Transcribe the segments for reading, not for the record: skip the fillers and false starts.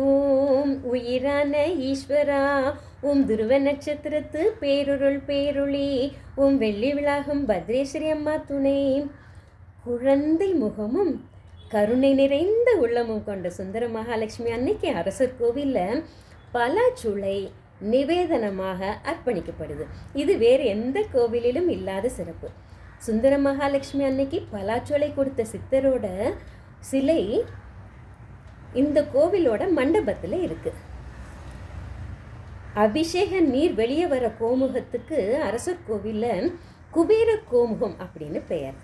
ஓம் உயிரான ஈஸ்வரா, ஓம் துருவ நட்சத்திரத்து பேருருள் பேருளி, ஓம் வெள்ளி விளாகும் பத்ரேஸ்வரி அம்மா துணை. குழந்தை முகமும் கருணை நிறைந்த உள்ளமும் கொண்ட சுந்தர மகாலட்சுமி அன்னைக்கு அரசர் கோவிலில் பலாச்சுளை நிவேதனமாக அர்ப்பணிக்கப்படுது. இது வேறு எந்த கோவிலிலும் இல்லாத சிறப்பு. சுந்தர மகாலட்சுமி அன்னைக்கு பலாச்சுளை கொடுத்த சித்தரோட சிலை இந்த கோவிலோட மண்டபத்தில் இருக்கு. அபிஷேக நீர் வெளியே வர கோமுகத்துக்கு அரசர் கோவிலில் குபேர கோமுகம் அப்படின்னு பெயர்.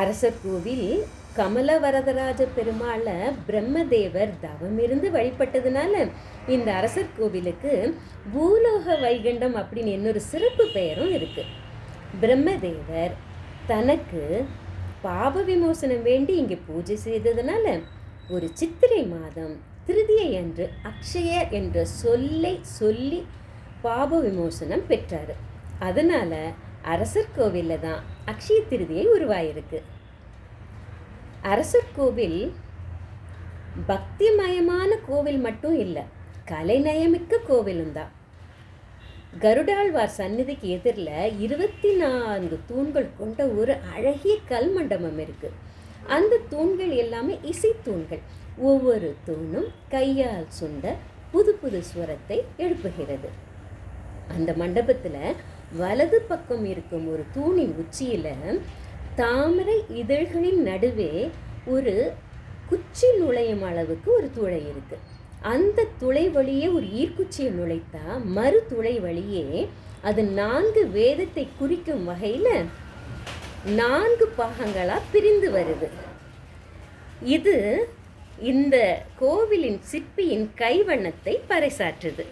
அரசர் கோவில் கமல வரதராஜ பெருமாளை பிரம்மதேவர் தவம் இருந்து வழிபட்டதுனால இந்த அரசர் கோவிலுக்கு பூலோக வைகுண்டம் அப்படின்னு இன்னொரு சிறப்பு பெயரும் இருக்கு. பிரம்மதேவர் தனக்கு பாப விமோசனம் வேண்டி இங்கே பூஜை செய்ததுனால ஒரு சித்திரை மாதம் திருதியை அன்று அக்ஷய என்ற சொல்லை சொல்லி பாப விமோசனம் பெற்றார். அதனால அரசர் கோவிலில் தான் அக்ஷய திருதியை உருவாயிருக்கு. அரசர் கோவில் பக்திமயமான கோவில் மட்டும் இல்லை, கலைநயமிக்க கோவிலும் தான். கருடாழ்வார் சந்நிதிக்கு எதிரில் 24 தூண்கள் கொண்ட ஒரு அழகிய கல் மண்டபம் இருக்கு. அந்த தூண்கள் எல்லாமே இசை தூண்கள். ஒவ்வொரு தூணும் கையால் சுண்ட புது புது ஸ்வரத்தை எழுப்புகிறது. அந்த மண்டபத்தில் வலது பக்கம் இருக்கும் ஒரு தூணின் உச்சியில் தாமரை இதழ்களின் நடுவே ஒரு குச்சி நுழையும் அளவுக்கு ஒரு துளை இருக்கு. அந்த துளை வழியே ஒரு ஈர்க்குச்சியை நுழைத்தா மறு துளை வழியே அது 4 வேதத்தை குறிக்கும் வகையில் 4 பாகங்களாக பிரிந்து வருது. இது இந்த கோவிலின் சிற்பியின் கைவண்ணத்தை பறைசாற்றுது.